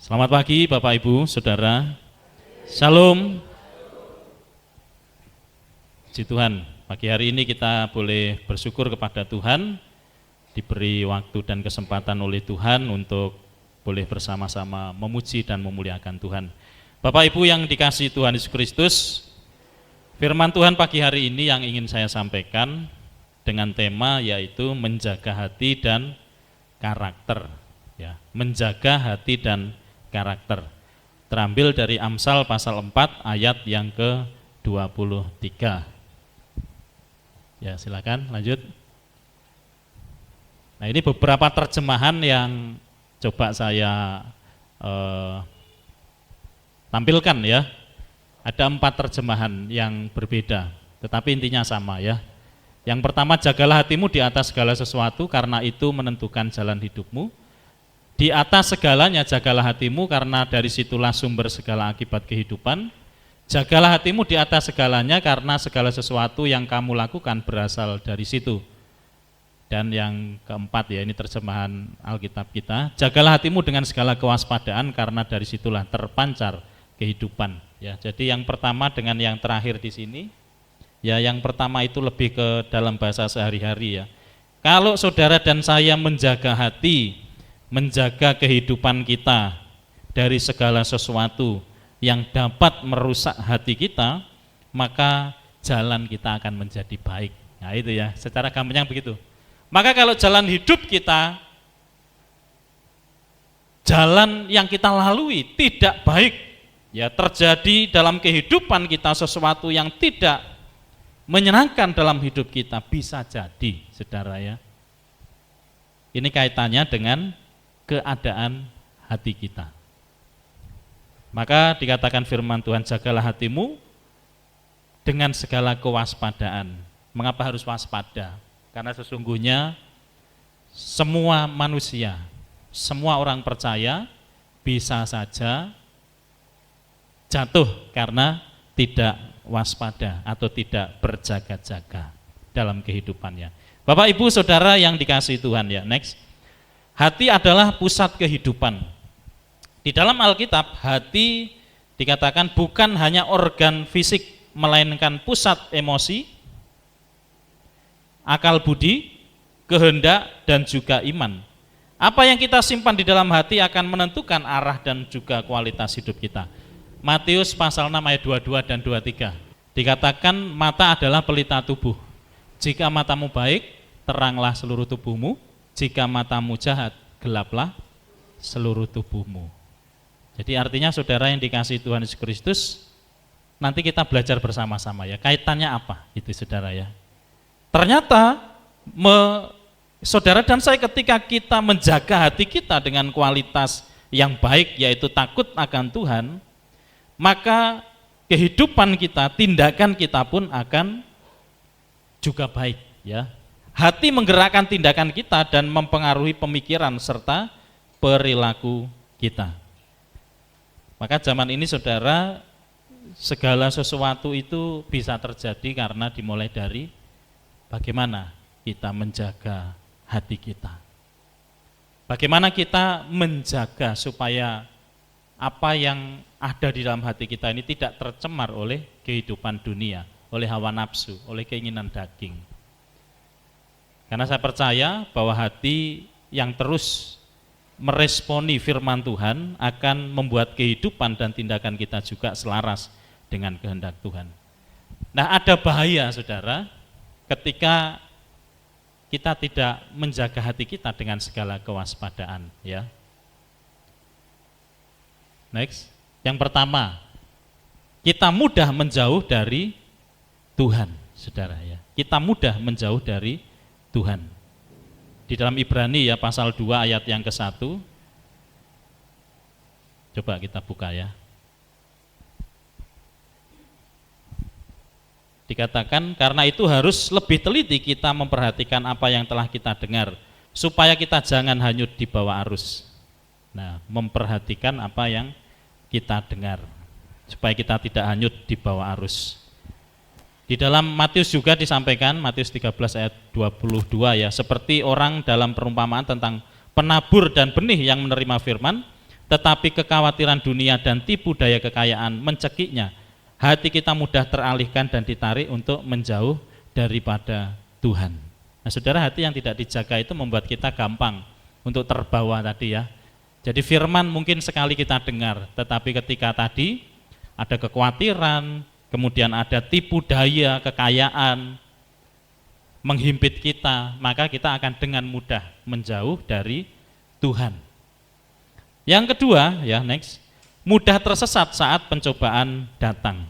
Selamat pagi Bapak Ibu, Saudara. Shalom. Puji Tuhan, pagi hari ini kita boleh bersyukur kepada Tuhan, diberi waktu dan kesempatan oleh Tuhan untuk boleh bersama-sama memuji dan memuliakan Tuhan. Bapak Ibu yang dikasihi Tuhan Yesus Kristus, firman Tuhan pagi hari ini yang ingin saya sampaikan dengan tema yaitu menjaga hati dan karakter. Ya, menjaga hati dan karakter. Terambil dari Amsal pasal 4 ayat yang ke-23. Ya, silakan lanjut. Nah, ini beberapa terjemahan yang coba saya tampilkan ya. Ada 4 terjemahan yang berbeda, tetapi intinya sama ya. Yang pertama, jagalah hatimu di atas segala sesuatu karena itu menentukan jalan hidupmu. Di atas segalanya jagalah hatimu karena dari situlah sumber segala akibat kehidupan. Jagalah hatimu di atas segalanya karena segala sesuatu yang kamu lakukan berasal dari situ. Dan yang keempat ya, ini terjemahan Alkitab kita. Jagalah hatimu dengan segala kewaspadaan karena dari situlah terpancar kehidupan. Ya, jadi yang pertama dengan yang terakhir di sini, ya yang pertama itu lebih ke dalam bahasa sehari-hari ya. Kalau saudara dan saya menjaga hati, menjaga kehidupan kita dari segala sesuatu yang dapat merusak hati kita, maka jalan kita akan menjadi baik. Nah itu ya, secara gampangnya begitu. Maka kalau jalan hidup kita, jalan yang kita lalui tidak baik, ya terjadi dalam kehidupan kita sesuatu yang tidak menyenangkan dalam hidup kita, bisa jadi, saudara ya. Ini kaitannya dengan keadaan hati kita. Maka dikatakan firman Tuhan, jagalah hatimu dengan segala kewaspadaan. Mengapa harus waspada? Karena sesungguhnya semua manusia, semua orang percaya bisa saja jatuh karena tidak waspada atau tidak berjaga-jaga dalam kehidupannya. Bapak Ibu Saudara yang dikasihi Tuhan ya, next. Hati adalah pusat kehidupan. Di dalam Alkitab, hati dikatakan bukan hanya organ fisik, melainkan pusat emosi, akal budi, kehendak, dan juga iman. Apa yang kita simpan di dalam hati akan menentukan arah dan juga kualitas hidup kita. Matius pasal 6 ayat 22 dan 23. Dikatakan mata adalah pelita tubuh. Jika matamu baik, teranglah seluruh tubuhmu. Jika matamu jahat, gelaplah seluruh tubuhmu. Jadi artinya saudara yang dikasihi Tuhan Yesus Kristus, nanti kita belajar bersama-sama ya. Kaitannya apa itu saudara ya. Ternyata saudara dan saya ketika kita menjaga hati kita dengan kualitas yang baik, yaitu takut akan Tuhan, maka kehidupan kita, tindakan kita pun akan juga baik ya. Hati menggerakkan tindakan kita dan mempengaruhi pemikiran serta perilaku kita. Maka zaman ini saudara, segala sesuatu itu bisa terjadi karena dimulai dari bagaimana kita menjaga hati kita. Bagaimana kita menjaga supaya apa yang ada di dalam hati kita ini tidak tercemar oleh kehidupan dunia, oleh hawa nafsu, oleh keinginan daging. Karena saya percaya bahwa hati yang terus meresponi firman Tuhan akan membuat kehidupan dan tindakan kita juga selaras dengan kehendak Tuhan. Nah, ada bahaya saudara ketika kita tidak menjaga hati kita dengan segala kewaspadaan ya. Next, yang pertama, kita mudah menjauh dari Tuhan, saudara ya. Kita mudah menjauh dari Tuhan. Di dalam Ibrani ya pasal 2 ayat yang ke-1. Coba kita buka ya. Dikatakan karena itu harus lebih teliti kita memperhatikan apa yang telah kita dengar supaya kita jangan hanyut di bawah arus. Nah, memperhatikan apa yang kita dengar supaya kita tidak hanyut di bawah arus. Di dalam Matius juga disampaikan, Matius 13 ayat 22 ya, seperti orang dalam perumpamaan tentang penabur dan benih yang menerima firman, tetapi kekhawatiran dunia dan tipu daya kekayaan mencekiknya, hati kita mudah teralihkan dan ditarik untuk menjauh daripada Tuhan. Nah saudara, hati yang tidak dijaga itu membuat kita gampang untuk terbawa tadi ya. Jadi firman mungkin sekali kita dengar, tetapi ketika tadi ada kekhawatiran, kemudian ada tipu daya kekayaan menghimpit kita, maka kita akan dengan mudah menjauh dari Tuhan. Yang kedua ya, next, mudah tersesat saat pencobaan datang.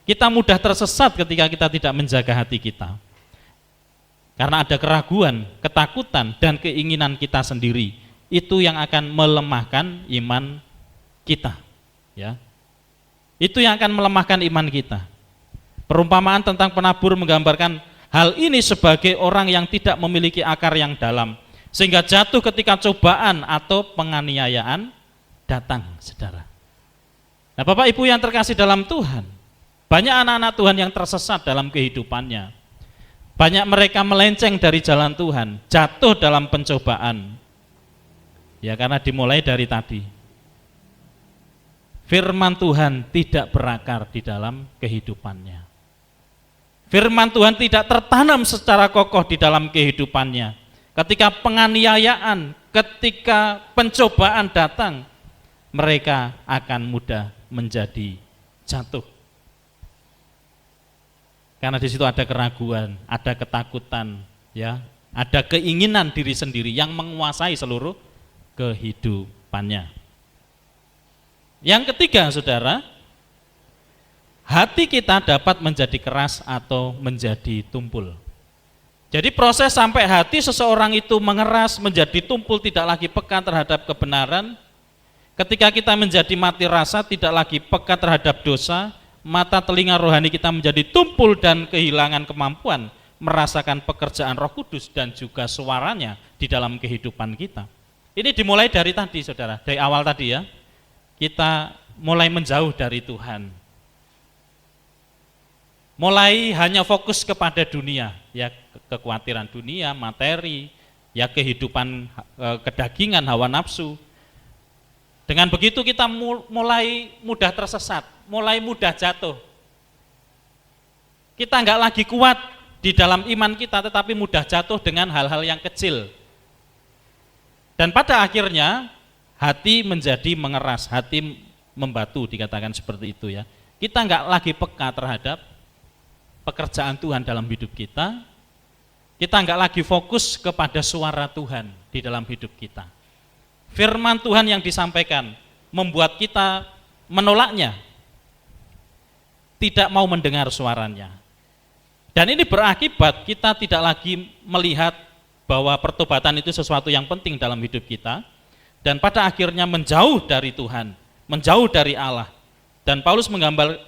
Kita mudah tersesat ketika kita tidak menjaga hati kita. Karena ada keraguan, ketakutan, dan keinginan kita sendiri. Itu yang akan melemahkan iman kita. Ya. Itu yang akan melemahkan iman kita. Perumpamaan tentang penabur menggambarkan hal ini sebagai orang yang tidak memiliki akar yang dalam, sehingga jatuh ketika cobaan atau penganiayaan datang, saudara. Nah Bapak Ibu yang terkasih dalam Tuhan, banyak anak-anak Tuhan yang tersesat dalam kehidupannya. Banyak mereka melenceng dari jalan Tuhan, jatuh dalam pencobaan. Ya karena dimulai dari tadi. Firman Tuhan tidak berakar di dalam kehidupannya. Firman Tuhan tidak tertanam secara kokoh di dalam kehidupannya. Ketika penganiayaan, ketika pencobaan datang, mereka akan mudah menjadi jatuh. Karena di situ ada keraguan, ada ketakutan, ya, ada keinginan diri sendiri yang menguasai seluruh kehidupannya. Yang ketiga, saudara, hati kita dapat menjadi keras atau menjadi tumpul. Jadi proses sampai hati seseorang itu mengeras, menjadi tumpul, tidak lagi peka terhadap kebenaran. Ketika kita menjadi mati rasa, tidak lagi peka terhadap dosa, mata telinga rohani kita menjadi tumpul dan kehilangan kemampuan merasakan pekerjaan Roh Kudus dan juga suaranya di dalam kehidupan kita. Ini dimulai dari tadi, saudara, dari awal tadi ya. Kita mulai menjauh dari Tuhan. Mulai hanya fokus kepada dunia, ya kekhawatiran dunia, materi, ya kehidupan kedagingan, hawa nafsu. Dengan begitu kita mulai mudah tersesat, mulai mudah jatuh. Kita enggak lagi kuat di dalam iman kita, tetapi mudah jatuh dengan hal-hal yang kecil. Dan pada akhirnya hati menjadi mengeras, hati membatu, dikatakan seperti itu ya. Kita enggak lagi peka terhadap pekerjaan Tuhan dalam hidup kita. Kita enggak lagi fokus kepada suara Tuhan di dalam hidup kita. Firman Tuhan yang disampaikan membuat kita menolaknya, tidak mau mendengar suaranya. Dan ini berakibat kita tidak lagi melihat bahwa pertobatan itu sesuatu yang penting dalam hidup kita, dan pada akhirnya menjauh dari Tuhan, menjauh dari Allah. Dan Paulus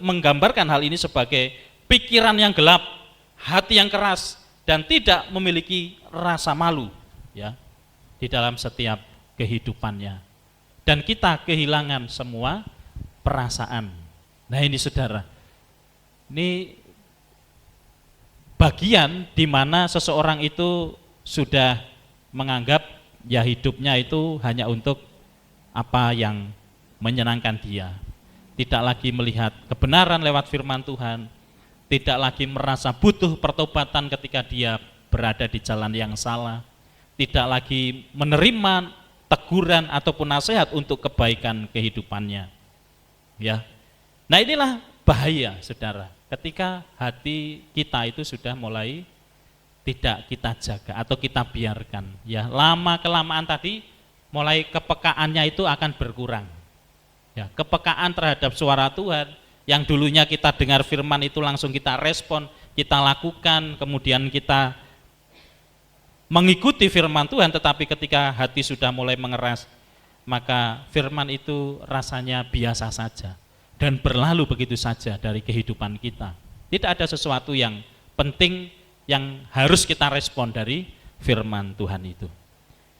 menggambarkan hal ini sebagai pikiran yang gelap, hati yang keras, dan tidak memiliki rasa malu ya di dalam setiap kehidupannya. Dan kita kehilangan semua perasaan. Nah ini saudara, ini bagian di mana seseorang itu sudah menganggap ya hidupnya itu hanya untuk apa yang menyenangkan dia. Tidak lagi melihat kebenaran lewat firman Tuhan, tidak lagi merasa butuh pertobatan ketika dia berada di jalan yang salah, tidak lagi menerima teguran ataupun nasihat untuk kebaikan kehidupannya. Ya. Nah inilah bahaya saudara, ketika hati kita itu sudah mulai tidak kita jaga atau kita biarkan. Ya, lama kelamaan tadi mulai kepekaannya itu akan berkurang. Ya, kepekaan terhadap suara Tuhan yang dulunya kita dengar firman itu langsung kita respon, kita lakukan, kemudian kita mengikuti firman Tuhan, tetapi ketika hati sudah mulai mengeras, maka firman itu rasanya biasa saja dan berlalu begitu saja dari kehidupan kita. Tidak ada sesuatu yang penting yang harus kita respon dari firman Tuhan itu.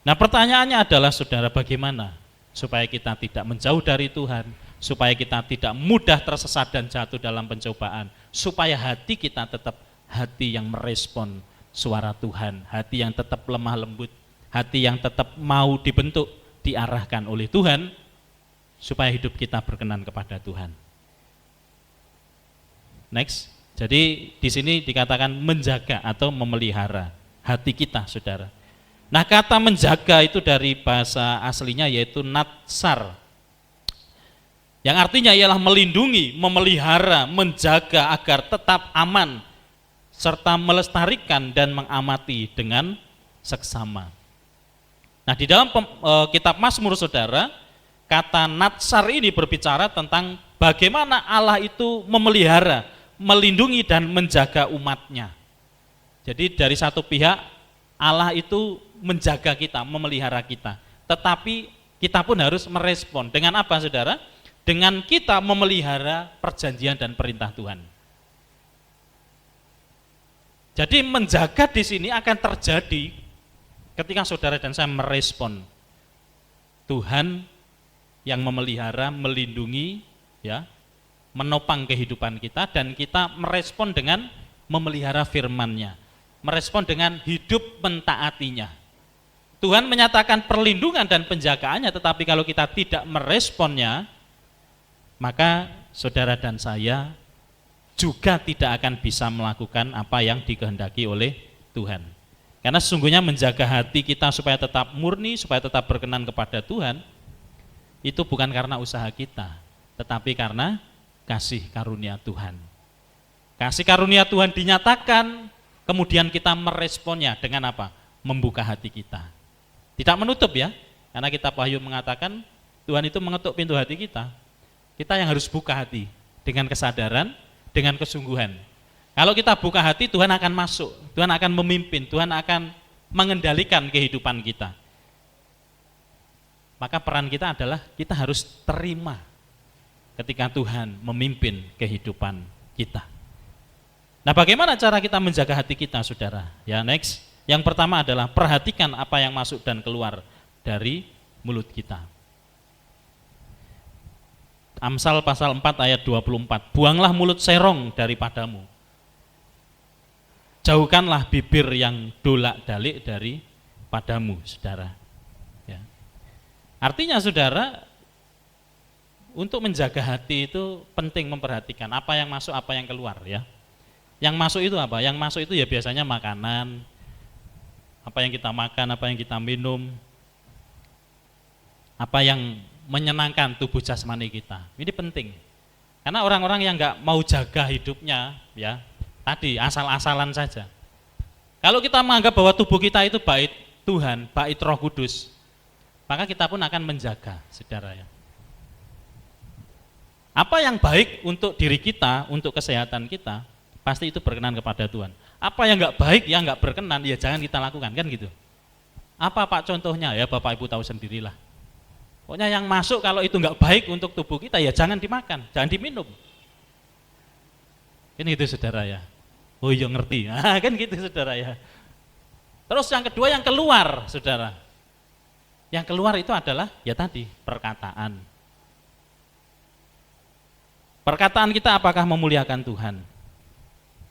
Nah pertanyaannya adalah saudara, bagaimana supaya kita tidak menjauh dari Tuhan, supaya kita tidak mudah tersesat dan jatuh dalam pencobaan, supaya hati kita tetap hati yang merespon suara Tuhan, hati yang tetap lemah lembut, hati yang tetap mau dibentuk, diarahkan oleh Tuhan supaya hidup kita berkenan kepada Tuhan. Next. Jadi di sini dikatakan menjaga atau memelihara hati kita, saudara. Nah, kata menjaga itu dari bahasa aslinya yaitu natsar, yang artinya ialah melindungi, memelihara, menjaga agar tetap aman, serta melestarikan dan mengamati dengan seksama. Nah, di dalam kitab Mazmur, saudara, kata natsar ini berbicara tentang bagaimana Allah itu memelihara, melindungi dan menjaga umatnya. Jadi dari satu pihak Allah itu menjaga kita, memelihara kita, tetapi kita pun harus merespon. Dengan apa, saudara? Dengan kita memelihara perjanjian dan perintah Tuhan. Jadi menjaga di sini akan terjadi ketika saudara dan saya merespon Tuhan yang memelihara, melindungi, ya, menopang kehidupan kita, dan kita merespon dengan memelihara firman-Nya, merespon dengan hidup mentaatinya. Tuhan menyatakan perlindungan dan penjagaannya, tetapi kalau kita tidak meresponnya, maka saudara dan saya juga tidak akan bisa melakukan apa yang dikehendaki oleh Tuhan. Karena sesungguhnya menjaga hati kita supaya tetap murni, supaya tetap berkenan kepada Tuhan, itu bukan karena usaha kita, tetapi karena kasih karunia Tuhan. Kasih karunia Tuhan dinyatakan, kemudian kita meresponnya dengan apa? Membuka hati kita. Tidak menutup, ya, karena kitab Wahyu mengatakan Tuhan itu mengetuk pintu hati kita. Kita yang harus buka hati dengan kesadaran, dengan kesungguhan. Kalau kita buka hati, Tuhan akan masuk, Tuhan akan memimpin, Tuhan akan mengendalikan kehidupan kita. Maka peran kita adalah kita harus terima ketika Tuhan memimpin kehidupan kita. Nah, bagaimana cara kita menjaga hati kita, saudara? Ya, next. Yang pertama adalah perhatikan apa yang masuk dan keluar dari mulut kita. Amsal pasal 4 ayat 24, buanglah mulut serong daripadamu, jauhkanlah bibir yang dolak-dalik daripadamu, saudara. Ya. Artinya, saudara, untuk menjaga hati itu penting memperhatikan apa yang masuk, apa yang keluar, ya. Yang masuk itu apa? Yang masuk itu ya biasanya makanan, apa yang kita makan, apa yang kita minum, apa yang menyenangkan tubuh jasmani kita. Ini penting. Karena orang-orang yang nggak mau jaga hidupnya, ya, tadi asal-asalan saja. Kalau kita menganggap bahwa tubuh kita itu bait Tuhan, bait Roh Kudus, maka kita pun akan menjaga, saudara, ya. Apa yang baik untuk diri kita, untuk kesehatan kita, pasti itu berkenan kepada Tuhan. Apa yang nggak baik, yang nggak berkenan, ya jangan kita lakukan, kan gitu. Apa Pak contohnya? Ya Bapak Ibu tahu sendirilah. Pokoknya yang masuk kalau itu nggak baik untuk tubuh kita, ya jangan dimakan, jangan diminum. Ini gitu, saudara, ya. Oh iya ngerti, nah, kan gitu, saudara, ya. Terus yang kedua, yang keluar, saudara. Yang keluar itu adalah ya tadi perkataan. Perkataan kita apakah memuliakan Tuhan?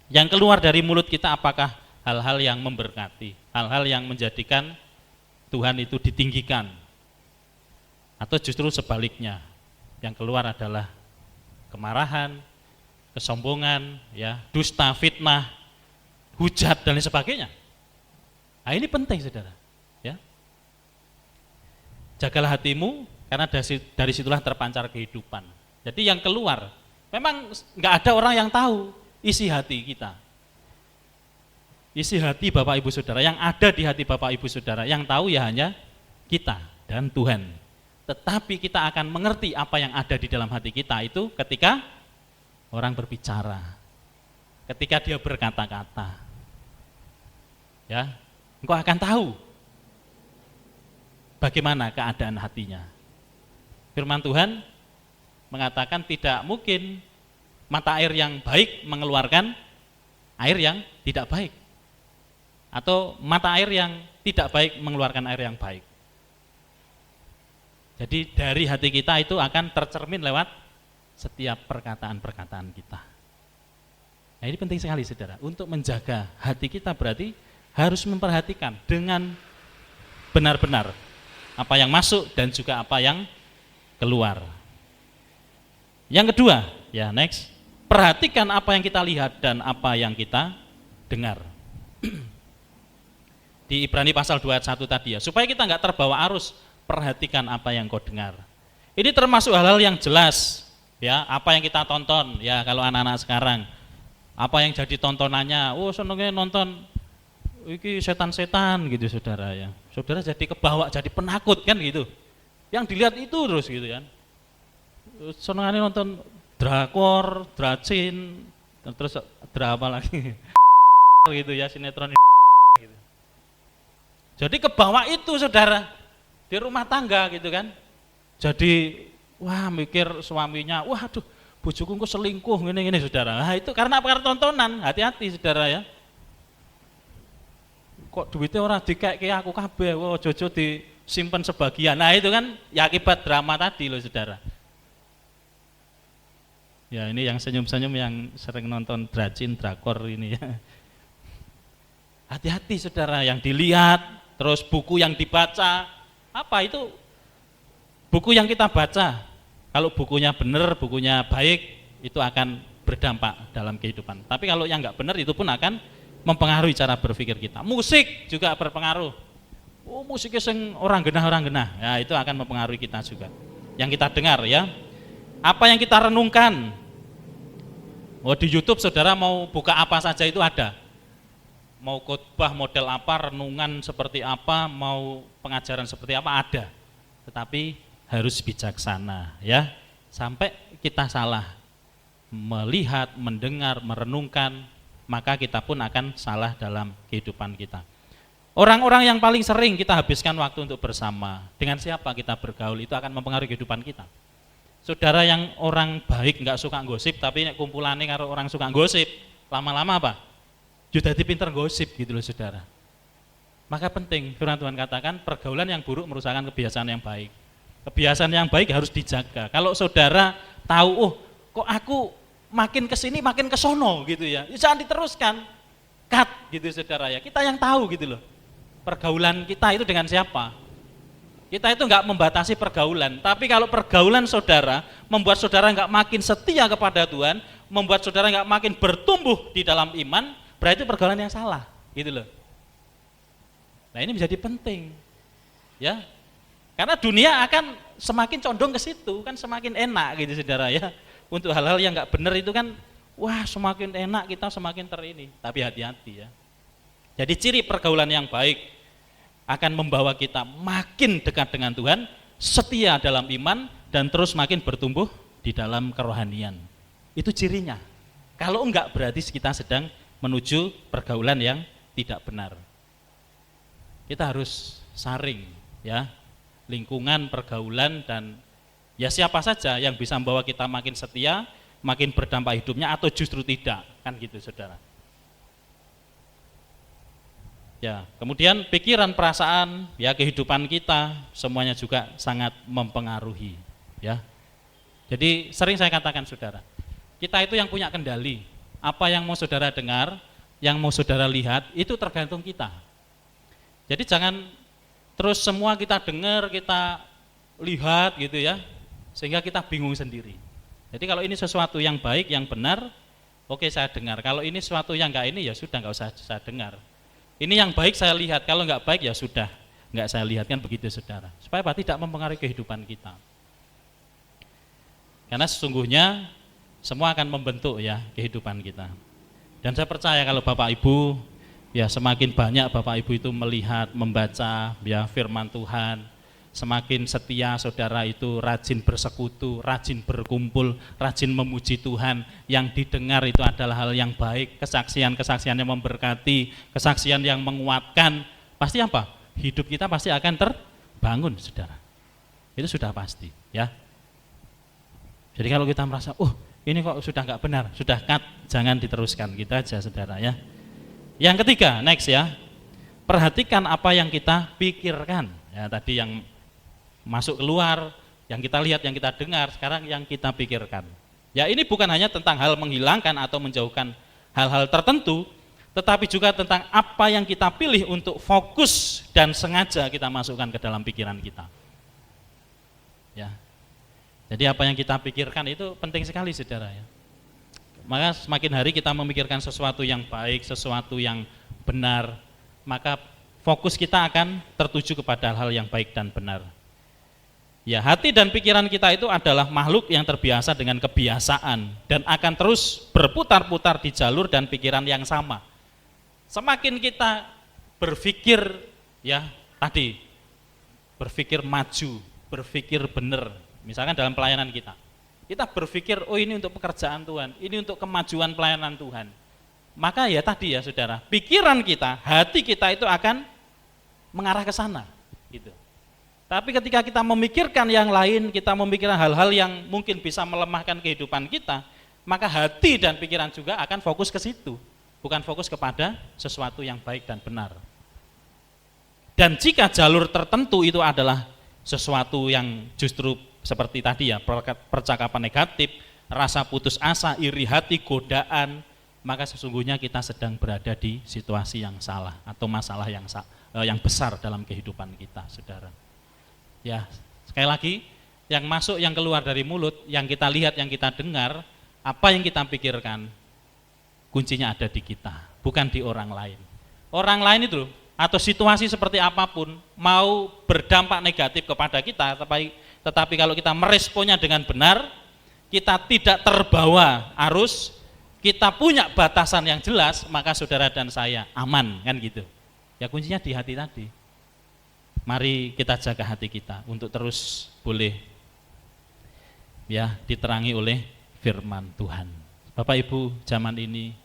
Yang keluar dari mulut kita apakah hal-hal yang memberkati, hal-hal yang menjadikan Tuhan itu ditinggikan? Atau justru sebaliknya, yang keluar adalah kemarahan, kesombongan, ya, dusta, fitnah, hujat dan lain sebagainya. Nah, ini penting, saudara, ya. Jagalah hatimu, karena dari situlah terpancar kehidupan. Jadi yang keluar, memang nggak ada orang yang tahu isi hati kita. Isi hati Bapak Ibu Saudara, yang ada di hati Bapak Ibu Saudara, yang tahu ya hanya kita dan Tuhan. Tetapi kita akan mengerti apa yang ada di dalam hati kita itu ketika orang berbicara, ketika dia berkata-kata. Ya, engkau akan tahu bagaimana keadaan hatinya. Firman Tuhan mengatakan tidak mungkin mata air yang baik mengeluarkan air yang tidak baik, atau mata air yang tidak baik mengeluarkan air yang baik. Jadi dari hati kita itu akan tercermin lewat setiap perkataan-perkataan kita. Nah, ini penting sekali, saudara. Untuk menjaga hati kita berarti harus memperhatikan dengan benar-benar apa yang masuk dan juga apa yang keluar. Yang kedua, ya next, perhatikan apa yang kita lihat dan apa yang kita dengar. Di Ibrani pasal 2 ayat 1 tadi ya, supaya kita nggak terbawa arus, perhatikan apa yang kau dengar. Ini termasuk hal-hal yang jelas, ya, apa yang kita tonton, ya kalau anak-anak sekarang, apa yang jadi tontonannya, oh senengnya nonton, iki setan-setan gitu saudara ya, saudara jadi kebawa, jadi penakut kan gitu, yang dilihat itu terus gitu kan, senengnya nonton drakor, dracin, terus apa lagi, gitu ya, sinetron gitu. Jadi kebawa itu saudara di rumah tangga gitu kan. Jadi wah mikir suaminya, wah aduh bojoku kok selingkuh gini saudara. Nah itu karena apa? Karena tontonan, hati-hati saudara ya. Kok duitnya orang dikek aku kabeh, wah jojo disimpan sebagian. Nah itu kan ya akibat drama tadi loh saudara. Ya ini yang senyum-senyum yang sering nonton dracin, drakor ini ya. Hati-hati saudara, yang dilihat, terus buku yang dibaca, apa itu buku yang kita baca, kalau bukunya benar, bukunya baik, itu akan berdampak dalam kehidupan. Tapi kalau yang nggak benar itu pun akan mempengaruhi cara berpikir kita. Musik juga berpengaruh. Oh musiknya sing orang genah, ya itu akan mempengaruhi kita juga. Yang kita dengar ya, apa yang kita renungkan. Oh di YouTube saudara mau buka apa saja itu ada. Mau khotbah model apa, renungan seperti apa, mau pengajaran seperti apa ada. Tetapi harus bijaksana ya. Sampai kita salah melihat, mendengar, merenungkan, maka kita pun akan salah dalam kehidupan kita. Orang-orang yang paling sering kita habiskan waktu untuk bersama, dengan siapa kita bergaul itu akan mempengaruhi kehidupan kita. Saudara yang orang baik nggak suka gosip, tapi kumpulannya karo orang suka gosip, lama-lama apa? Jadi pinter gosip gitu loh saudara. Maka penting firman Tuhan katakan pergaulan yang buruk merusakkan kebiasaan yang baik. Kebiasaan yang baik harus dijaga. Kalau saudara tahu, oh kok aku makin kesini makin kesono gitu ya, jangan diteruskan, cut gitu saudara ya. Kita yang tahu gitu loh. Pergaulan kita itu dengan siapa? Kita itu nggak membatasi pergaulan, tapi kalau pergaulan saudara membuat saudara nggak makin setia kepada Tuhan, membuat saudara nggak makin bertumbuh di dalam iman, berarti pergaulan yang salah, gitu loh. Nah ini menjadi penting, ya, karena dunia akan semakin condong ke situ, kan semakin enak gitu saudara ya. Untuk hal-hal yang nggak benar itu kan, wah semakin enak kita semakin terini, tapi hati-hati ya. Jadi ciri pergaulan yang baik akan membawa kita makin dekat dengan Tuhan, setia dalam iman, dan terus makin bertumbuh di dalam kerohanian. Itu cirinya. Kalau enggak berarti kita sedang menuju pergaulan yang tidak benar. Kita harus saring ya, lingkungan, pergaulan, dan ya siapa saja yang bisa membawa kita makin setia, makin berdampak hidupnya, atau justru tidak, kan gitu saudara. Ya, kemudian pikiran, perasaan, ya kehidupan kita semuanya juga sangat mempengaruhi, ya. Jadi sering saya katakan saudara, kita itu yang punya kendali. Apa yang mau saudara dengar, yang mau saudara lihat, itu tergantung kita. Jadi jangan terus semua kita dengar, kita lihat gitu ya, sehingga kita bingung sendiri. Jadi kalau ini sesuatu yang baik, yang benar, oke saya dengar. Kalau ini sesuatu yang enggak ini, ya sudah enggak usah saya dengar. Ini yang baik saya lihat, kalau enggak baik ya sudah enggak saya lihat, kan begitu saudara. Supaya apa? Tidak mempengaruhi kehidupan kita. Karena sesungguhnya semua akan membentuk ya kehidupan kita. Dan saya percaya kalau Bapak Ibu ya semakin banyak Bapak Ibu itu melihat, membaca ya firman Tuhan, semakin setia saudara itu rajin bersekutu, rajin berkumpul, rajin memuji Tuhan, yang didengar itu adalah hal yang baik, kesaksian-kesaksian yang memberkati, kesaksian yang menguatkan, pasti apa? Hidup kita pasti akan terbangun saudara. Itu sudah pasti ya. Jadi kalau kita merasa, oh ini kok sudah nggak benar, sudah cut, jangan diteruskan, gitu aja saudara ya. Yang ketiga, next ya, perhatikan apa yang kita pikirkan. Ya tadi yang masuk keluar, yang kita lihat, yang kita dengar, sekarang yang kita pikirkan. Ya ini bukan hanya tentang hal menghilangkan atau menjauhkan hal-hal tertentu, tetapi juga tentang apa yang kita pilih untuk fokus dan sengaja kita masukkan ke dalam pikiran kita. Ya. Jadi apa yang kita pikirkan itu penting sekali, saudara ya. Maka semakin hari kita memikirkan sesuatu yang baik, sesuatu yang benar, maka fokus kita akan tertuju kepada hal yang baik dan benar. Ya, hati dan pikiran kita itu adalah makhluk yang terbiasa dengan kebiasaan dan akan terus berputar-putar di jalur dan pikiran yang sama. Semakin kita berpikir ya tadi, berpikir maju, berpikir benar, misalkan dalam pelayanan kita berpikir, oh ini untuk pekerjaan Tuhan, ini untuk kemajuan pelayanan Tuhan, maka ya tadi ya saudara, pikiran kita, hati kita itu akan mengarah ke sana gitu. Tapi ketika kita memikirkan yang lain, kita memikirkan hal-hal yang mungkin bisa melemahkan kehidupan kita, maka hati dan pikiran juga akan fokus ke situ, bukan fokus kepada sesuatu yang baik dan benar. Dan jika jalur tertentu itu adalah sesuatu yang justru seperti tadi ya, percakapan negatif, rasa putus asa, iri hati, godaan, maka sesungguhnya kita sedang berada di situasi yang salah atau masalah yang besar dalam kehidupan kita, saudara. Ya, sekali lagi, yang masuk, yang keluar dari mulut, yang kita lihat, yang kita dengar, apa yang kita pikirkan, kuncinya ada di kita, bukan di orang lain. Orang lain itu, atau situasi seperti apapun, mau berdampak negatif kepada kita, tetapi kalau kita meresponnya dengan benar, kita tidak terbawa arus, kita punya batasan yang jelas, maka saudara dan saya aman, kan gitu. Ya kuncinya di hati tadi. Mari kita jaga hati kita untuk terus boleh ya diterangi oleh firman Tuhan. Bapak Ibu, zaman ini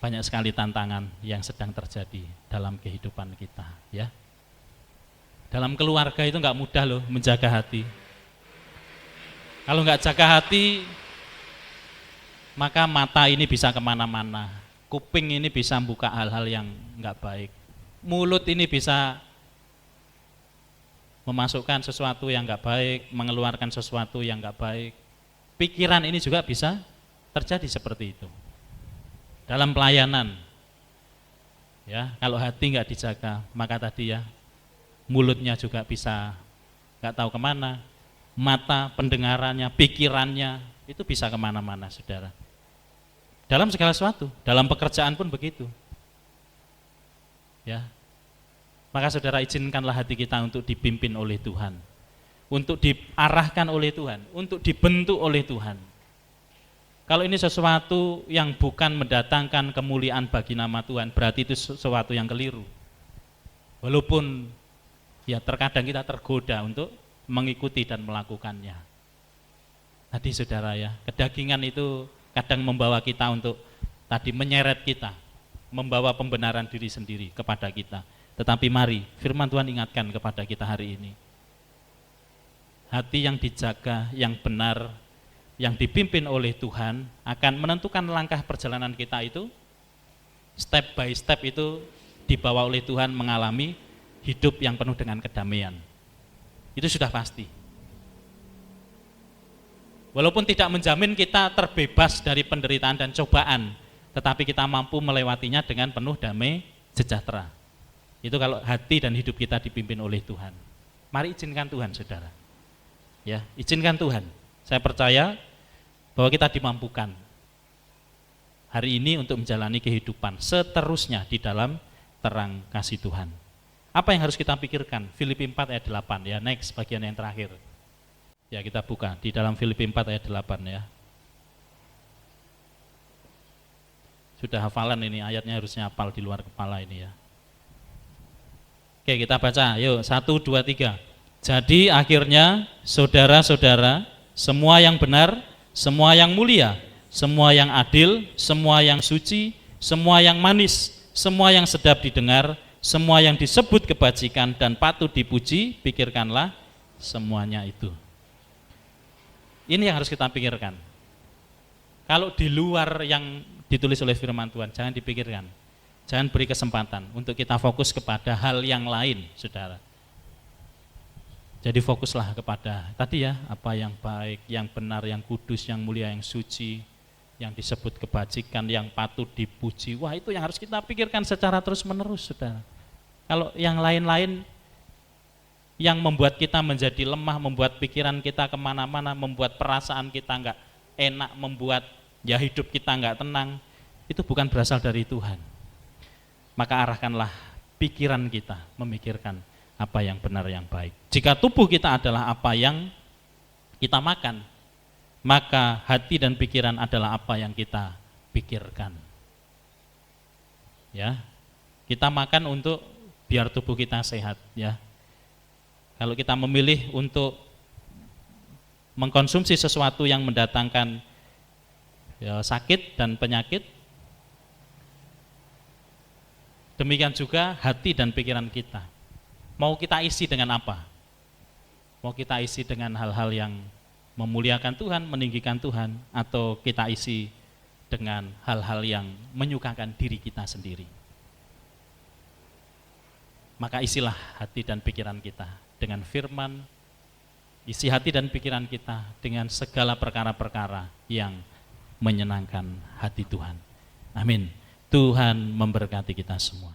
banyak sekali tantangan yang sedang terjadi dalam kehidupan kita, ya. Dalam keluarga itu enggak mudah loh menjaga hati. Kalau enggak jaga hati, maka mata ini bisa kemana-mana, kuping ini bisa membuka hal-hal yang enggak baik, mulut ini bisa memasukkan sesuatu yang enggak baik, mengeluarkan sesuatu yang enggak baik. Pikiran ini juga bisa terjadi seperti itu. Dalam pelayanan, ya, kalau hati enggak dijaga, maka tadi ya, mulutnya juga bisa enggak tahu kemana, mata, pendengarannya, pikirannya, itu bisa kemana-mana, saudara. Dalam segala sesuatu, dalam pekerjaan pun begitu. Ya. Maka saudara izinkanlah hati kita untuk dipimpin oleh Tuhan, untuk diarahkan oleh Tuhan, untuk dibentuk oleh Tuhan. Kalau ini sesuatu yang bukan mendatangkan kemuliaan bagi nama Tuhan, berarti itu sesuatu yang keliru. Walaupun ya terkadang kita tergoda untuk mengikuti dan melakukannya. Tadi saudara ya, kedagingan itu kadang membawa kita untuk tadi menyeret kita, membawa pembenaran diri sendiri kepada kita. Tetapi mari firman Tuhan ingatkan kepada kita hari ini, hati yang dijaga, yang benar, yang dipimpin oleh Tuhan akan menentukan langkah perjalanan kita itu step by step itu dibawa oleh Tuhan mengalami hidup yang penuh dengan kedamaian. Itu sudah pasti. Walaupun tidak menjamin kita terbebas dari penderitaan dan cobaan, tetapi kita mampu melewatinya dengan penuh damai sejahtera. Itu kalau hati dan hidup kita dipimpin oleh Tuhan. Mari izinkan Tuhan, saudara. Ya, izinkan Tuhan. Saya percaya bahwa kita dimampukan hari ini untuk menjalani kehidupan seterusnya di dalam terang kasih Tuhan. Apa yang harus kita pikirkan? Filipi 4 ayat 8 ya, next bagian yang terakhir. Ya, kita buka di dalam Filipi 4 ayat 8 ya. Sudah hafalan ini, ayatnya harusnya hafal di luar kepala ini ya. Oke, kita baca, yuk 1, 2, 3. Jadi akhirnya saudara-saudara, semua yang benar, semua yang mulia, semua yang adil, semua yang suci, semua yang manis, semua yang sedap didengar, semua yang disebut kebajikan dan patut dipuji, pikirkanlah semuanya itu. Ini yang harus kita pikirkan. Kalau di luar yang ditulis oleh firman Tuhan, jangan dipikirkan. Jangan beri kesempatan untuk kita fokus kepada hal yang lain, saudara. Jadi fokuslah kepada tadi ya, apa yang baik, yang benar, yang kudus, yang mulia, yang suci. yang disebut kebajikan, yang patut dipuji. Wah, itu yang harus kita pikirkan secara terus-menerus, saudara. Kalau yang lain-lain yang membuat kita menjadi lemah, membuat pikiran kita kemana-mana, membuat perasaan kita nggak enak, membuat ya hidup kita nggak tenang, itu bukan berasal dari Tuhan. Maka arahkanlah pikiran kita memikirkan apa yang benar, yang baik. Jika tubuh kita adalah apa yang kita makan, maka hati dan pikiran adalah apa yang kita pikirkan. Ya, kita makan untuk biar tubuh kita sehat. Ya, kalau kita memilih untuk mengkonsumsi sesuatu yang mendatangkan ya, sakit dan penyakit, demikian juga hati dan pikiran kita. Mau kita isi dengan apa? Mau kita isi dengan hal-hal yang memuliakan Tuhan, meninggikan Tuhan, atau kita isi dengan hal-hal yang menyukakan diri kita sendiri. Maka isilah hati dan pikiran kita dengan firman, isi hati dan pikiran kita dengan segala perkara-perkara yang menyenangkan hati Tuhan. Amin. Tuhan memberkati kita semua.